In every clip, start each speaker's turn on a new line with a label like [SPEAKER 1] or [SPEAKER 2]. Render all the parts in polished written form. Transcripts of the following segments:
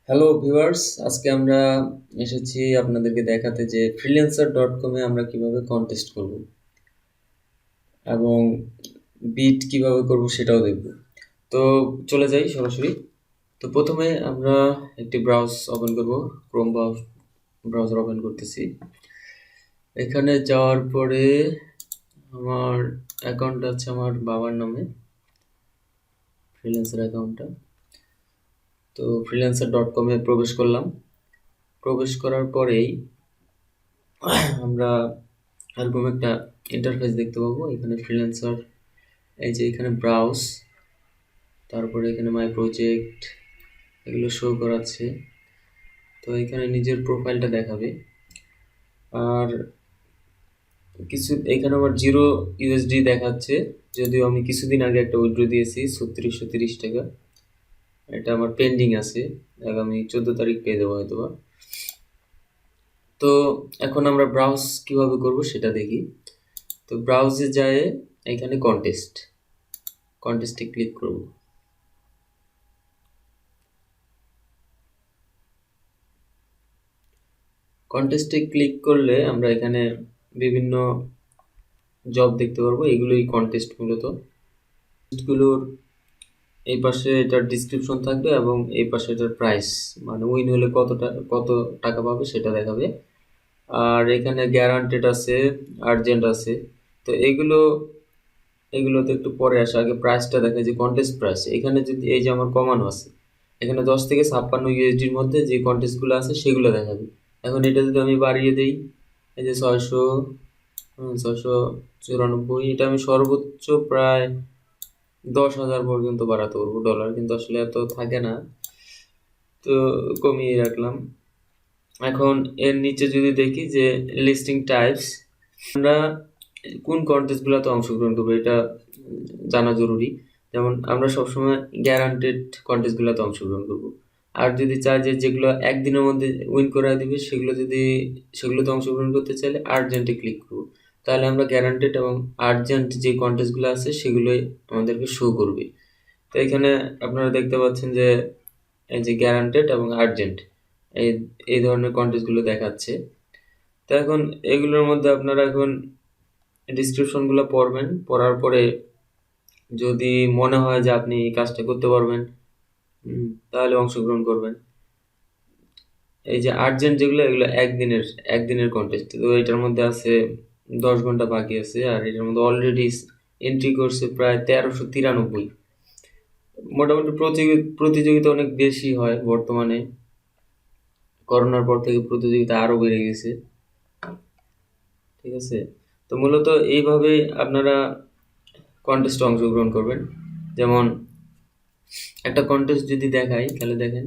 [SPEAKER 1] Hello viewers, আজকে আমরা এসেছি আপনাদেরকে দেখাতে যে freelancer.com-এ আমরা কিভাবে কন্টেস্ট করব এবং বিট কিভাবে করব সেটাও দেখব। তো চলে যাই সরাসরি। তো প্রথমে আমরা একটি ওপেন করব, ক্রোম ব্রাউজার ওপেন করতেছি। এখানে যাওয়ার পরে আমার অ্যাকাউন্ট আছে আমার বাবার নামে, ফ্রিল্যান্সার অ্যাকাউন্টটা। তো freelancer.com-এ প্রবেশ করলাম। প্রবেশ করার পরেই আমরা এরকম একটা ইন্টারফেস দেখতে পাবো। এখানে ফ্রিল্যান্সার, এই যে এখানে ব্রাউজ, তারপরে এখানে মাই প্রজেক্ট, এগুলো শো করাচ্ছে। তো এখানে নিজের প্রোফাইলটা দেখাবে। আর কিছু এখানে আমার 0 ইউএসডি দেখাচ্ছে, যদিও আমি কিছুদিন আগে একটা উইথড্র দিয়েছি 3630 টাকা। এটা আমার পেন্ডিং আছে, আগামী 14 তারিখ পেয়ে দেবো হয়তোবা। তো এখন আমরা ব্রাউজ কিভাবে করব সেটা দেখি। তো ব্রাউজে যায়, এখানে কন্টেস্টে ক্লিক করব। কন্টেস্টে ক্লিক করলে আমরা এখানে বিভিন্ন জব দেখতে পারবো। এগুলোই কন্টেস্ট মূলত। গুলোর এই পাশে এটার ডিসক্রিপশন থাকবে এবং এই পাশে এটার প্রাইস, মানে উইন হলে কত টাকা পাবে সেটা দেখাবে। আর এখানে গ্যারান্টেড আছে, আর্জেন্ট আছে। তো এগুলোতে একটু পরে আসে, আগে প্রাইসটা দেখে যে কন্টেস্ট প্রাইস। এখানে যদি এই যে আমার কমানো আছে, এখানে 10 থেকে 56 ইউএসডির মধ্যে যে কন্টেস্টগুলো আছে সেগুলো দেখাবে। এখন এটা যদি আমি বাড়িয়ে দিই, এই যে 694, এটা আমি সর্বোচ্চ প্রায় 10,000 পর্যন্ত বাড়াতে পারবো ডলার, কিন্তু আসলে এত থাকে না, তো কমিয়ে রাখলাম। এখন এর নিচে যদি দেখি যে লিস্টিং টাইপস, আমরা কোন কন্টেস্টগুলোতে অংশগ্রহণ করবো এটা জানা জরুরি। যেমন আমরা সবসময় গ্যারান্টেড কন্টেস্টগুলোতে অংশগ্রহণ করব। আর যদি চাই যে যেগুলো একদিনের মধ্যে উইন করে দিবে, সেগুলোতে অংশগ্রহণ করতে চাইলে আর্জেন্টে ক্লিক করব। তাহলে আমরা গ্যারান্টেড এবং আর্জেন্ট যে কন্টেস্টগুলো আছে সেগুলোই আমাদেরকে শো করবে। তো এখানে আপনারা দেখতে পাচ্ছেন যে এই যে গ্যারান্টেড এবং আর্জেন্ট, এই এই ধরনের কন্টেস্টগুলো দেখাচ্ছে। তো এখন এগুলোর মধ্যে আপনারা এখন ডিসক্রিপশনগুলো পড়বেন, পড়ার পরে যদি মনে হয় যে আপনি এই কাজটা করতে পারবেন, তাহলে অংশগ্রহণ করবেন। এই যে আর্জেন্ট যেগুলো, এগুলো একদিনের কন্টেস্ট। তো এটার মধ্যে আছে 10 ঘন্টা বাকি আছে, আর এটার মধ্যে অলরেডি এন্ট্রি করছে প্রায় 1393। মোটামুটি প্রতিযোগিতা অনেক বেশি হয় বর্তমানে। করোনার পর থেকে প্রতিযোগিতা আরো বেড়ে গেছে। ঠিক আছে, তো মূলত এইভাবে আপনারা কন্টেস্টে অংশগ্রহণ করবেন। যেমন একটা কন্টেস্ট যদি দেখাই, তাহলে দেখেন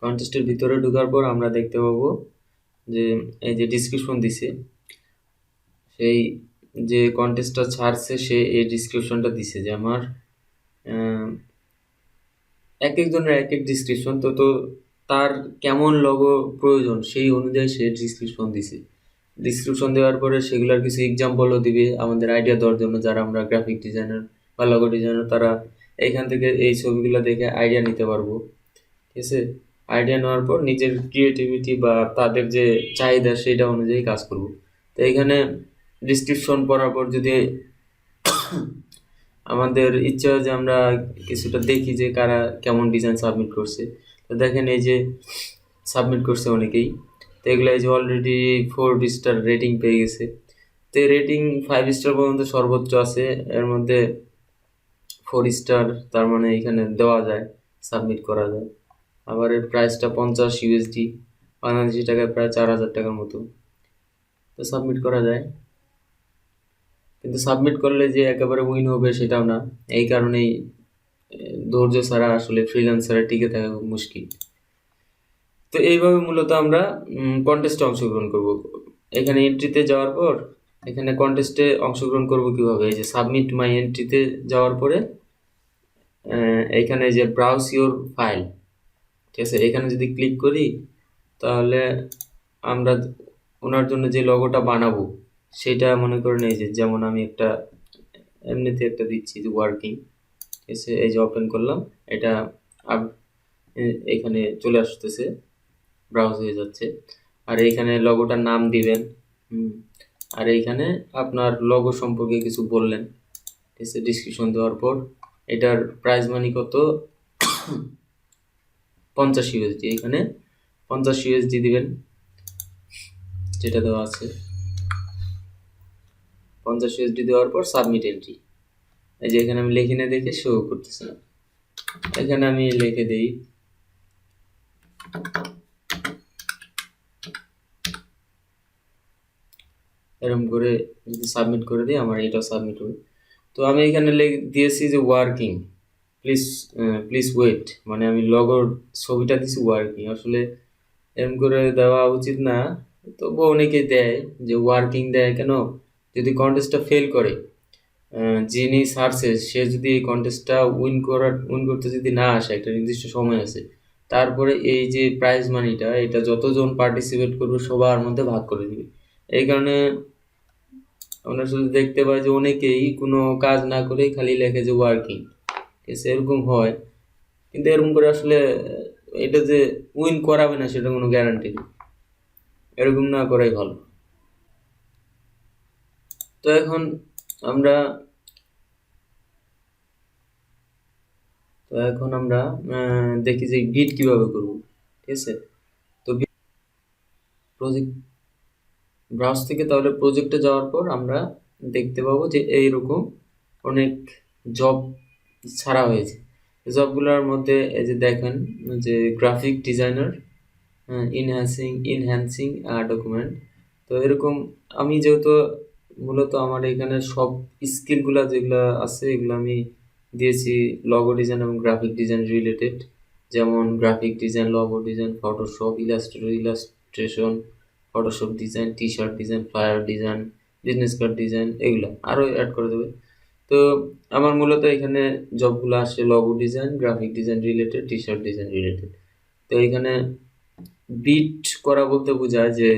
[SPEAKER 1] কন্টেস্টের ভিতরে ঢোকার পর আমরা দেখতে পাবো যে এই যে ডিসক্রিপশন দিছে, সেই যে কন্টেস্টটা ছাড়ছে সে এই ডিসক্রিপশনটা দিছে যে আমার এক একজনের এক এক ডিসক্রিপশন। তো তার কেমন লোগো প্রয়োজন সেই অনুযায়ী সে ডিসক্রিপশন দিছে। ডিসক্রিপশন দেওয়ার পরে সেগুলোর কিছু এক্সাম্পলও দিবে আমাদের আইডিয়া দেওয়ার জন্য। যারা আমরা গ্রাফিক ডিজাইনার বা লোগো ডিজাইনার, তারা এইখান থেকে এই ছবিগুলো দেখে আইডিয়া নিতে পারবো। ঠিক আছে, আইডিয়া নেওয়ার পর নিজের ক্রিয়েটিভিটি বা তাদের যে চাহিদা সেটা অনুযায়ী কাজ করব। তো এখানে ডিসক্রিপশন পড়ার পর যদি আমাদের ইচ্ছা হয় যে আমরা কিছুটা দেখি যে কারা কেমন ডিজাইন সাবমিট করছে, তো দেখেন এই যে সাবমিট করছে অনেকেই। তো এগুলো এই যে অলরেডি 4 স্টার রেটিং পেয়ে গেছে। তো রেটিং 5 স্টার পর্যন্ত সর্বোচ্চ আছে, এর মধ্যে 4 স্টার, তার মানে এখানে দেওয়া যায়, সাবমিট করা যায়। আবার এর প্রাইসটা 50 ইউএসডি, বাংলাদেশি টাকায় প্রায় 4,000 টাকার মতো। তো সাবমিট করা যায়, কিন্তু সাবমিট করলে যে একেবারে উইন হবে সেটাও না। এই কারণেই ধৈর্য ছাড়া আসলে ফ্রিল্যান্সারে টিকে থাকা খুব মুশকিল। তো এইভাবে মূলত আমরা কন্টেস্টে অংশগ্রহণ করব। এখানে এন্ট্রিতে যাওয়ার পর এখানে কন্টেস্টে অংশগ্রহণ করব কিভাবে, এই যে সাবমিট মাই এন্ট্রিতে যাওয়ার পরে এইখানে যে ব্রাউজ ইউর ফাইল, ঠিক আছে, এখানে যদি ক্লিক করি তাহলে আমরা ওনার জন্য যে লগোটা বানাবো সেটা মনে করেন এই যে, যেমন আমি একটা এমনিতে একটা দিচ্ছি যে ওয়ার্কিং, এসে এই যে ওপেন করলাম, এটা এখানে চলে আসতেছে, ব্রাউজ হয়ে যাচ্ছে। আর এইখানে লগোটার নাম দিবেন। আর এইখানে আপনার লগো সম্পর্কে কিছু বললেন, ঠিক আছে। ডিসক্রিপশন দেওয়ার পর এটার প্রাইস মানি কত, 50 ইউএসডি। এখানে 50 ইউএসডি দিবেন, যেটা দেওয়া আছে। 50 ইউএসডি দেওয়ার পর সাবমিট এন্ট্রি। এই যে এখানে আমি লিখে নিয়ে দেখে শো করতেছে না, এখানে আমি লিখে দিই এরকম করে, যদি সাবমিট করে দিই আমার এটাও সাবমিট হবে। তো আমি এখানে দিয়েছি যে ওয়ার্কিং, প্লিজ প্লিজ ওয়েট, মানে আমি লগোর ছবিটা দিছি ওয়ার্কিং, আসলে এরকম করে দেওয়া উচিত না, তবু অনেকে দেয় যে ওয়ার্কিং দেয় কেন, যদি কন্টেস্টটা ফেল করে, যিনি সারছে সে যদি এই কন্টেস্টটা উইন করতে যদি না আসে, একটা নির্দিষ্ট সময় আছে, তারপরে এই যে প্রাইজ মানিটা এটা যতজন পার্টিসিপেট করবে সবার মধ্যে ভাগ করে দিবে। এই কারণে আমরা শুধু দেখতে পাই যে অনেকেই কোনো কাজ না করেই খালি লেখে যে ওয়ার্কিং, ঠিক আছে, এরকম হয়। কিন্তু এরকম করে আসলে এটা যে উইন করাবে না সেটা কোনো গ্যারান্টি নেই, এরকম না করাই ভালো। তো এখন আমরা দেখি যে বিট কিভাবে করব, ঠিক আছে। তো প্রজেক্ট ব্রাউজ থেকে তাহলে প্রজেক্টে যাওয়ার পর আমরা দেখতে পাবো যে এইরকম অনেক জব ছাড়া হয়েছে। জবগুলোর মধ্যে এই যে দেখেন যে গ্রাফিক ডিজাইনার, ইনহ্যান্সিং ডকুমেন্ট। তো এরকম আমি যেহেতু মূলত আমার এখানে সব স্কিলগুলো যেগুলো আছে এগুলো আমি দিয়েছি লগো ডিজাইন এবং গ্রাফিক ডিজাইন রিলেটেড, যেমন graphic design, logo design, Photoshop, illustration, Photoshop design, T shirt design, flyer design, business card design, এগুলো আরও অ্যাড করে দেবে। তো আমার মূলত এখানে জবগুলো আসে logo design, graphic design related, T shirt design related. তো এখানে বিট করা বলতে বোঝায় যে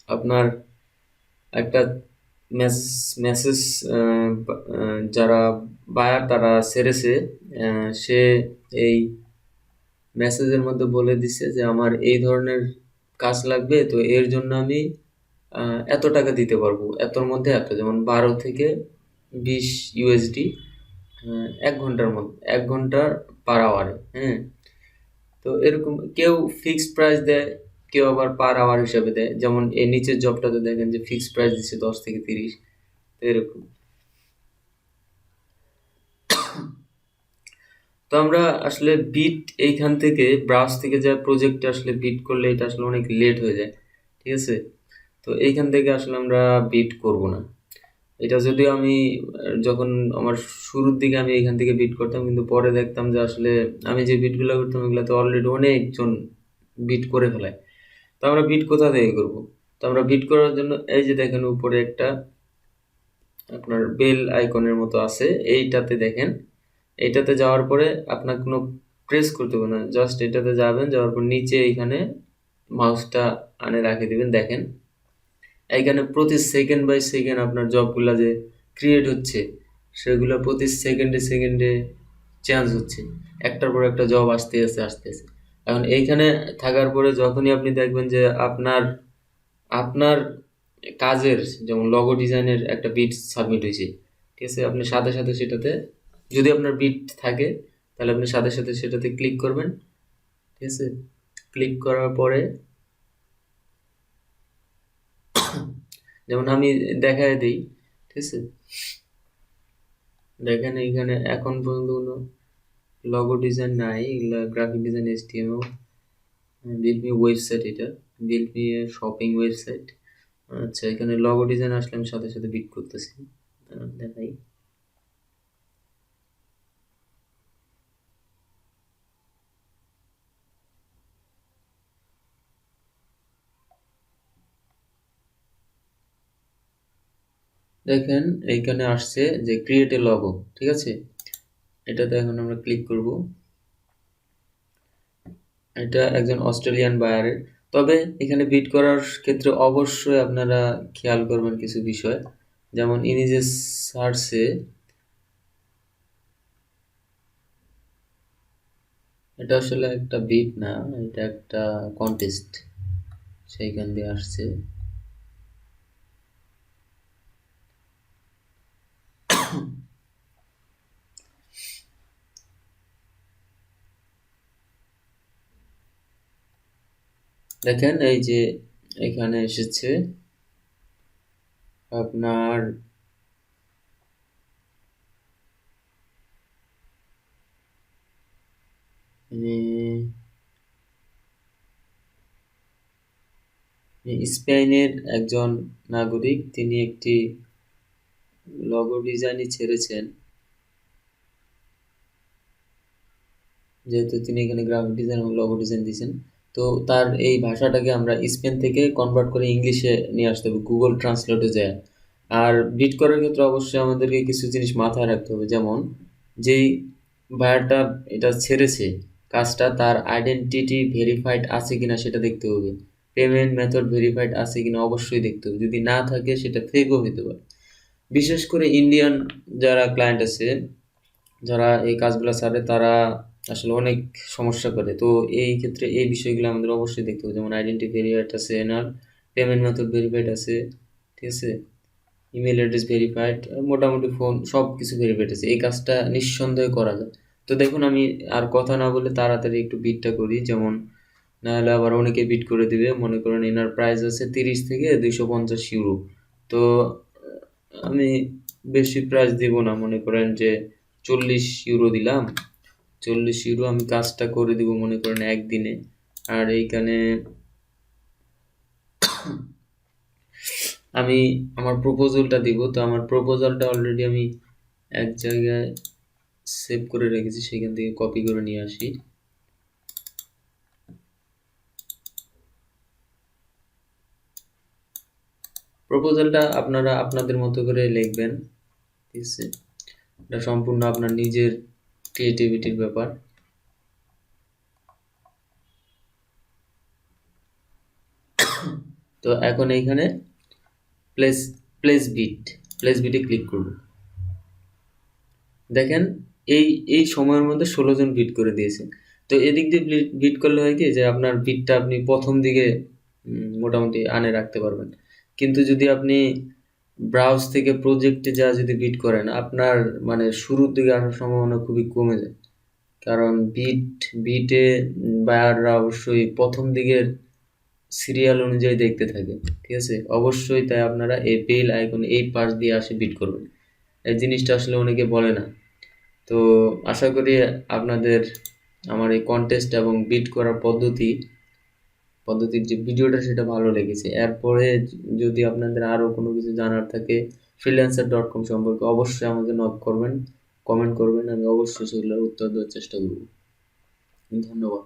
[SPEAKER 1] আপনার একটা মেসেজ যারা বায়ার তারা সেরেছে, সে এই মেসেজের মধ্যে বলে দিছে যে আমার এই ধরনের কাজ লাগবে, তো এর জন্য আমি এত টাকা দিতে পারবো, এতর মধ্যে এত, যেমন 12 থেকে 20 ইউএসডি 1 ঘন্টার মধ্যে, 1 ঘন্টা পার আওয়ারে। হ্যাঁ, তো এরকম কেউ ফিক্সড প্রাইস দেয়, কেউ আবার পার আওয়ার হিসাবে দেয়, যেমন এই নিচের জবটাতে দেখেন যে ফিক্সড প্রাইস দিচ্ছে 10 থেকে 30, তো এরকম। তো আমরা আসলে বিট এইখান থেকে ব্রাউজ থেকে যা প্রজেক্টে আসলে বিট করলে এটা আসলে অনেক লেট হয়ে যায়, ঠিক আছে। তো এইখান থেকে আসলে আমরা বিট করব না। এটা যদিও আমি যখন আমার শুরুর দিকে আমি এখান থেকে বিট করতাম, কিন্তু পরে দেখতাম যে আসলে আমি যে বিটগুলো করতাম এগুলোতে অলরেডি অনেকজন বিট করে ফেলায়। তো আমরা বিট কোথা থেকে করব? তো আমরা বিট করার জন্য এই যে দেখেন উপরে একটা আপনার বেল আইকনের মতো আছে, এইটাতে দেখেন, এইটাতে যাওয়ার পরে আপনার কোনো প্রেস করতে হবে না, জাস্ট এটাতে যাবেন, যাওয়ার পর নিচে এইখানে মাউসটা আনে রাখে দিবেন। দেখেন এইখানে প্রতি সেকেন্ড বাই সেকেন্ড আপনার জবগুলো যে ক্রিয়েট হচ্ছে সেগুলো প্রতি সেকেন্ডে সেকেন্ডে চেঞ্জ হচ্ছে, একটার পর একটা জব আসতে আসতে আসতে আসতে। এখন এইখানে থাকার পরে যখনই আপনি দেখবেন যে আপনার আপনার কাজের, যেমন লগো ডিজাইনের একটা বিট সাবমিট হয়েছে, ঠিক আছে, আপনি সাথে সাথে সেটাতে, যদি আপনার বিট থাকে তাহলে আপনি সাথে সাথে সেটাতে ক্লিক করবেন, ঠিক আছে। ক্লিক করার পরে যেমন আমি দেখায় দিই, ঠিক আছে। দেখেন এইখানে এখন পর্যন্ত কোনো লগো ডিজাইন নাই, এগুলা graphic design, HTML, build me website, এটা বিল্ড মি শপিং ওয়েবসাইট। আচ্ছা, এখানে লগো ডিজাইন আসলে আমি সাথে সাথে বিট করতেছি, দেখাই। দেখেন এইখানে আসছে যে ক্রিয়েট এ লগো, ঠিক আছে। এটাতে এখন আমরা ক্লিক করব। এটা একজন অস্ট্রেলিয়ান বায়ারের। তবে এখানে বিড করার ক্ষেত্রে অবশ্যই আপনারা খেয়াল করবেন কিছু বিষয়, যেমন ইমেজেস সার্চে এটা আসলে একটা বিট না, এটা একটা কন্টেস্ট, সেইখান দিয়ে আসছে। দেখেন এই যে এখানে এসেছে আপনার স্পেনের একজন নাগরিক, তিনি একটি লোগো ডিজাইনই ছেড়েছেন, যেহেতু তিনি এখানে গ্রাফিক ডিজাইন এবং লোগো ডিজাইন দিয়েছেন। তো তার এই ভাষাটাকে আমরা স্পেন থেকে কনভার্ট করে ইংলিশে নিয়ে আসতে হবে গুগল ট্রান্সলেটে যায়। আর বিট করার ক্ষেত্রে অবশ্যই আমাদেরকে কিছু জিনিস মাথায় রাখতে হবে, যেমন যেই বায়ারটা এটা ছেড়েছে কাজটা, তার আইডেন্টিটি ভেরিফাইড আছে কিনা সেটা দেখতে হবে, পেমেন্ট মেথড ভেরিফাইড আছে কিনা অবশ্যই দেখতে হবে, যদি না থাকে সেটা ফেকও হতে পারে। বিশেষ করে ইন্ডিয়ান যারা ক্লায়েন্ট আছে, যারা এই কাজগুলো ছাড়ে, তারা আসলে অনেক সমস্যা করে। তো এই ক্ষেত্রে এই বিষয়গুলো আমাদের অবশ্যই দেখতে হবে, যেমন আইডেন্টি ভেরিফাইড আছে এনার, পেমেন্ট মেথড ভেরিফাইড আছে, ঠিক আছে, ইমেল অ্যাড্রেস ভেরিফাইড, মোটামুটি ফোন সব কিছু ভেরিফাইড আছে, এই কাজটা নিঃসন্দেহে করা যায়। তো দেখুন আমি আর কথা না বলে তাড়াতাড়ি একটু বিটটা করি, যেমন নাহলে আবার অনেকে বিট করে দিবে। মনে করেন এনার প্রাইস আছে 30 থেকে 250 ইউরো। তো আমি বেশি প্রাইস দিব না, মনে করেন যে 40 ইউরো দিলাম। 40 ইউরো আমি কাজটা করে দিব মনে করেন একদিনে। আর এইখানে আমি আমার প্রপোজালটা দিব। তো আমার প্রপোজালটা অলরেডি আমি এক জায়গায় সেভ করে রেখেছি, সেখান থেকে কপি করে নিয়ে আসি। প্রপোজালটা আপনারা আপনাদের মতো করে লিখবেন, ঠিক আছে, এটা সম্পূর্ণ আপনার নিজের ক্রিয়েটিভিটির ব্যাপার। তো এখন এইখানে প্লেস প্লেস বিট প্লেস বিটে ক্লিক করব। দেখেন এই এই সময়ের মধ্যে 16 জন বিট করে দিয়েছে। তো এদিক দিয়ে বিট করলে হয় কি, যে আপনার বিটটা আপনি প্রথম দিকে মোটামুটি আনে রাখতে পারবেন। কিন্তু যদি আপনি ব্রাউজ থেকে প্রজেক্টে যা যদি বিট করেন, আপনার মানে শুরুর দিকে আসার সম্ভাবনা খুবই কমে যায়। কারণ বিটে বায়াররা অবশ্যই প্রথম দিকের সিরিয়াল অনুযায়ী দেখতে থাকে, ঠিক আছে, অবশ্যই। তাই আপনারা এই বেল আইকন এই পাশ দিয়ে আসে বিট করবেন, এই জিনিসটা আসলে অনেকে বলে না। তো আশা করি আপনাদের আমার এই কন্টেস্ট এবং বিট করার পদ্ধতির যে ভিডিওটা সেটা ভালো লেগেছে। এরপরে যদি আপনাদের আরও কোনো কিছু জানার থাকে freelancer.com সম্পর্কে, অবশ্যই আমাকে নক করবেন, কমেন্ট করবেন, আমি অবশ্যই সেগুলোর উত্তর দেওয়ার চেষ্টা করব। ধন্যবাদ।